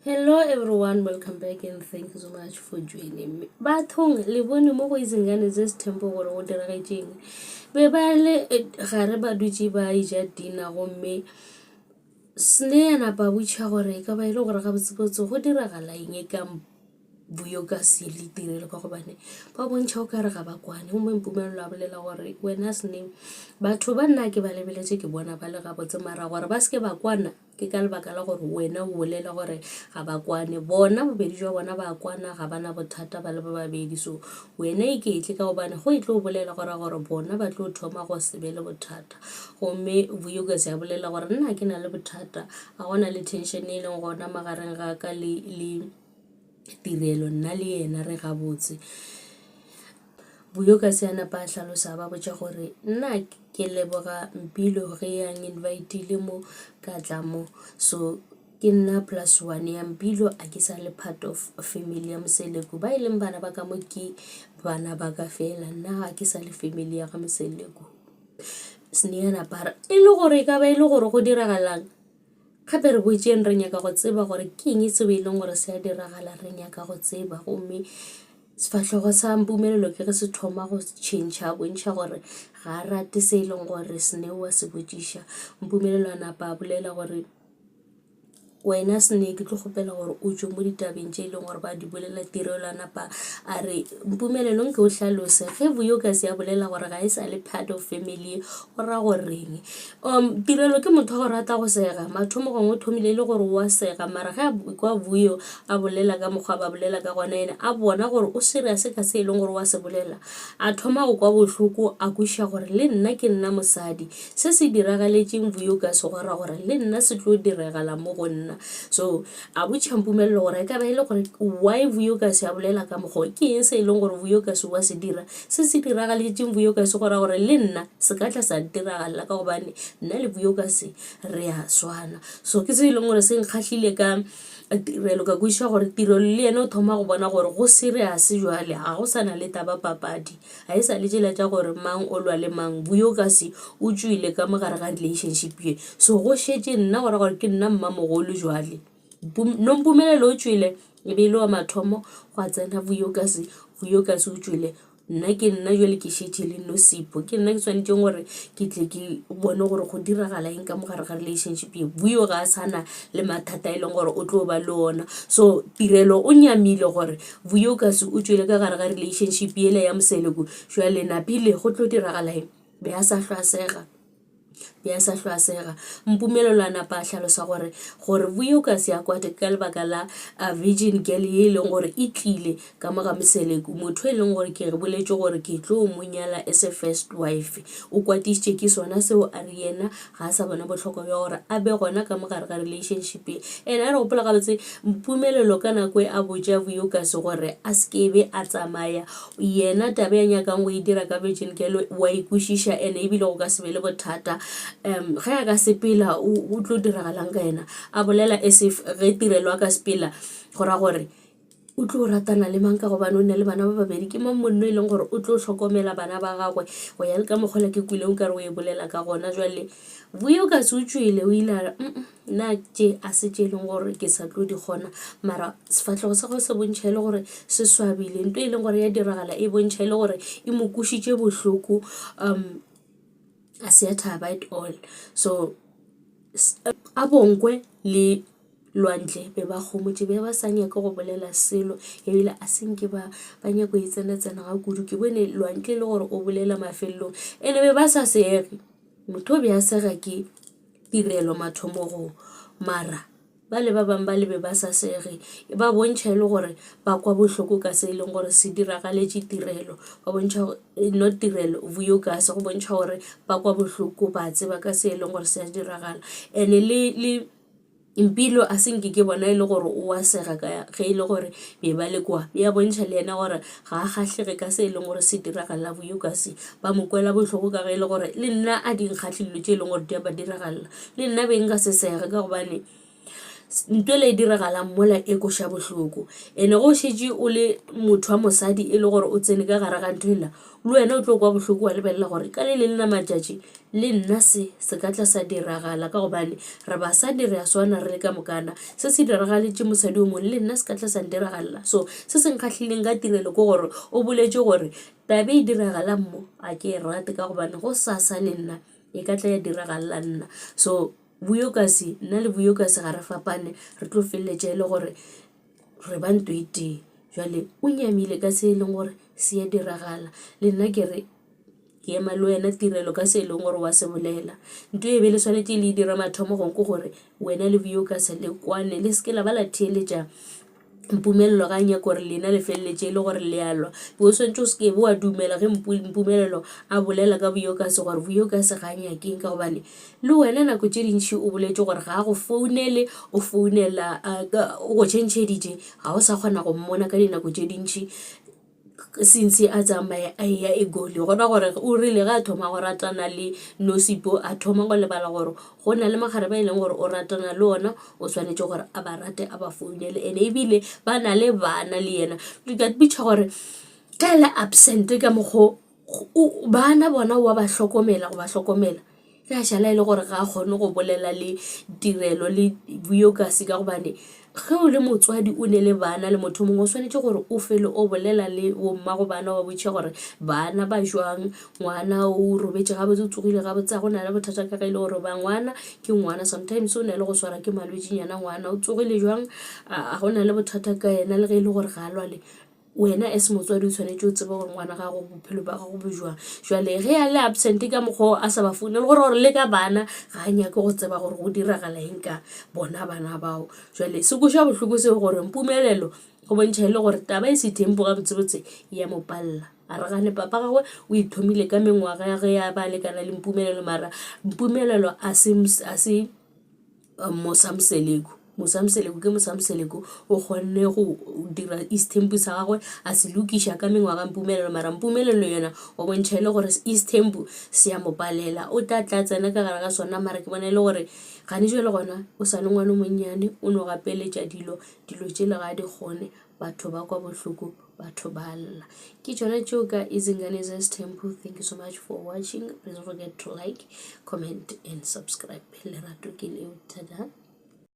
Hello everyone, welcome back and thank you so much for joining me. Bathong le bone mo go izingane ze sithembo gore go dira gaetseng. Be ba le gare ba dutse ba ija dina go mme sne yana ba butša gore ka ba ile gore ga botsebotse go diragala eng ka buyo ka se le tirelo ka gobane ba bontšha o ka re ga ba kwane mo mpumelo a bolela gore wena sne batho ba nna ke ba lebeletse ke bona ba le ga botse mara gore ba seke ba kwana ke ka lebaka la gore wena o bolela gore ga ba kwane bona bobedi jwa bona ba kwana ga bana bothata ba le ba babedi so wena e ke tle ka gobane go e tlo bolela gore bona ba tlo thoma go se be le bothata gomme buyo ka se a bolela gore nna ke na le bothata a gona le tension e leng gona magareng ga ka le tirelo nna le yena re ga botse buyo ka se ana pa hlalosa ba botša gore nna ke leboga Mpilo ge yang invite le mo ka tla mo so ke nna +1 ya Mpilo a ke sa le part of family ya Moseleku ba ileng bana ba ka mo ke bana ba ka fela nna ga ke sa le family ya ga Moseleku sneana para e le gore ka ba ile gore go diragalang gape re boetseng re nyaka go tseba gore ke eng se beileng gore se a diragala re nyaka go tseba gomme sefatlhogo sa mpumelelo ke ge se thoma go change a bontšha gore ga a rate se e leng gore sne wa se botšiša mpumelelo a napa a bolela gore wena sne ke tlo kgopela gore o tšwe mo ditabeng tše e leng gore ba di bolela tirelo a napa a re mpumelelo nke o hlalose ge buyo ka se a bolela gore ga e sa le part of family o ra goreng tirelo ke motho go rata go sega mathomo gongwe o thomile le gore wa sega mara ge kwa buyo a bolela ka mokgwa ba bolela ka gona ene a bona gore o serious ka se e leng gore wa se bolela a thoma go kwa bohloko a kweša gore le nna ke nna mosadi se se diragaletšeng buyo ka se gora gore le nna se tlo diragala mo go nna so a botša mpumelelo gore ka ba ile gore why buyo ka se a bolela ka mokgwa ke eng se e leng gore buyo ka se wa se dira se se diragaletšeng buyo ka se gora gore le nna se ka tla sa diragala ka gobane nna le buyo ka se re a swana so ke se e leng gore se nkgahlile ka tirelo ka kweša gore tirelo le yena o thoma go bona gore go serious jwale ga go sana le taba papadi ga e sa le tšela tša gore mang o lwa le mang buyo ka se o tšwile ka mogare ga relationship ye so go šetše nna gore ke nna mmamogolo jwale no mpumelelo o tšwile e be e le wa mathomo go a tsena buyo ka se o tšwile nna ke nna jwale ke šetše le nosipo ke nna ke tshwanetšeng gore ke tle ke bone gore go diragala eng ka mogare ga relationship ye buyo ga a sana le mathata e leng gore o tlo ba le ona so tirelo o nyamile gore buyo ka se o tšwele ka gare ga relationship yele ya Moseleku jwale napile go tlo diragala eng be a sa hlwasega mpumelelo a napa a hlalosa gore buyo ka se a kwate ka lebaka la virgin girl ye e leng gore e tlile ka moga Moseleku motho e leng gore ke re boletše gore ke tlo monyala as a first wife o kwatišitše ke sona seo a re yena ga a sa bona bohlokwa bja gore a be gona ka mogare ga relationship e ene a re gopola gabotse mpumelelo ka nako e a botša buyo ka se gore a sekebe a tsamaya yena taba ya nyakang go e dira ka virgin girl wa ikwešiša ene ebile go ka se be le bothata ge a ka sepela o tlo diragalang ka ena a bolela as if ge tirelo a ka sepela gora gore o tlo ratana le mang ka gobane o ne le bana ba babedi ke mang monno e leng gore o tlo hlokomela bana ba gagwe go ya le ka mokgola ke kwile o ka re o e bolela ka gona jwale buyo ka se o tšwele o ile a re nna tše a se tše e leng gore ke sa tlo di kgona mara sefatlhego sa go se bontšha e le gore se swabile nto e leng gore ya diragala e bontšha e le gore e mo kwešiše bohloko a se a thaba at all so a bonkwe le lwantle be ba kgomotse be ba sa nyaka go bolela selo ebile a senke ba nyako e tsena ga kudu ke bone lwantle le gore o bolela mafelelong ene be ba sa sege motho o be a sega ke tirelo mathomogo mara ba le ba bang ba lebe ba sa sege ba bontšha e le gore ba kwa bohloko ka se e leng gore se diragaletše tirelo ba bontšha no tirelo buyo ka se go bontšha gore ba kwa bohloko ba tseba ka se e leng gore se a diragala ene le Mpilo a senke ke bona e le gore o wa sega ge e le gore be ba le kwa ya bontšha le yena gore ga a kgahlege ka se e leng gore se diragala buyo ka se ba mo kwela bohloko ka ge e le gore le nna a di nkgahlilelo tše e leng gore di a ba diragala le nna be nka se sege ka gobane ntwe le diragala mola e go sha bohloko ene go shetse o le motho wa mosadi e le gore o tsene ka gare ga ntwela le wena o tlo kwa bohloko wa lebella gore ka le lena matšatši le nna se ka tla sa diragala ka gobane re basadi re a swana re le ka mokana se se diragaletše mosadi o mongwe le nna se ka tla sa ndiragalla so se se nkgahlileng ka tirelo ke gore o boletše gore tabe e diragala mo a ke e rate ka gobane go sasa le nna e ka tla ya diragalla nna so Vuyokasi nna le Vuyokasi ga re fapane re tlo feleletše le gore re ba ntwe e tee jwale o nyamile ka se e leng gore se ya diragala le nna ke re ke ema le wena tirelo ka se e leng gore wa se bolela ntwe e be le swanetše le dira mathomo gonko gore wena le Vuyokasi le kwane le seke la ba la theeletša mpumelelo ga nyaka gore lena le feleletše e le gore le alwa bo swantse o seke bo a dumela ge mpumelelo a bolela ka Vuyokasi gore Vuyokasi ga nyakeng ka gobane le wena nako tše dintši o boletše gore ga go founele o founela o go tšhentšheditše ga o sa kgona go mmona ka dinako tše dintši since a tsamaya a ya egoli gona gore o rile ga a thoma go ratana le Nosipo a thoma go lebala gore go na le magare ba e leng gore o ratana le ona o swanetše gore a ba rate a ba founele ene ebile ba na le bana le yena le ka bitša gore ka le absent ka mokgo bana bona wa ba hlokomela ke a šala e le gore ga a kgone go bolela le tirelo le Vuyokasi ka gobane ge o le motswadi o ne le bana le motho mongwe o swanetše gore o fele o bolela le bomma go bana wa botše gore bana ba jwang ngwana o robetše gabotse o tsogile gabotse go na le bothata ka ge e le gore ba ngwana ke ngwana sometimes o na le go swara ke malwetšinyana ngwana o tsogile jwang a go na le bothata ka yena le ge e le gore ga a lwale wena as motswadi o tshwanetse o tsebe gore ngwana gago bophelo ba gago bo jwang jwale ge a le absent ka mokgwa a sa ba founele gore le ka bana ga a nyake go tseba gore go diragala eng ka bona bana bao jwale se koša bohloko seo gore Mpumelelo go bontšha e le gore taba e se tempo ga botsebotse ya mo palla a re gane papa gagwe o ithomile ka mengwaga ya ge ya ba lekana le Mpumelelo mara Mpumelelo a se Mosamseleko ke Mosamseleko o kgonne go dira East Tempo sa gagwe a se lokiša ka mengwaga Mpumelelo mara Mpumelelo yona o bontšha e le gore East Tempo se ya mo palela o tla tsena ka gare ga sona mara ke bona e le gore gane jwale gona o sa le ngwana monnyane o no gapeletša dilo tše le ga di kgone batho ba kwa bohloko batho ba lla ke tšona tšeo ka Izingane Zest Tempo. Thank you so much for watching. Please don't forget to like, comment and subscribe. Lerato ke leo, tada.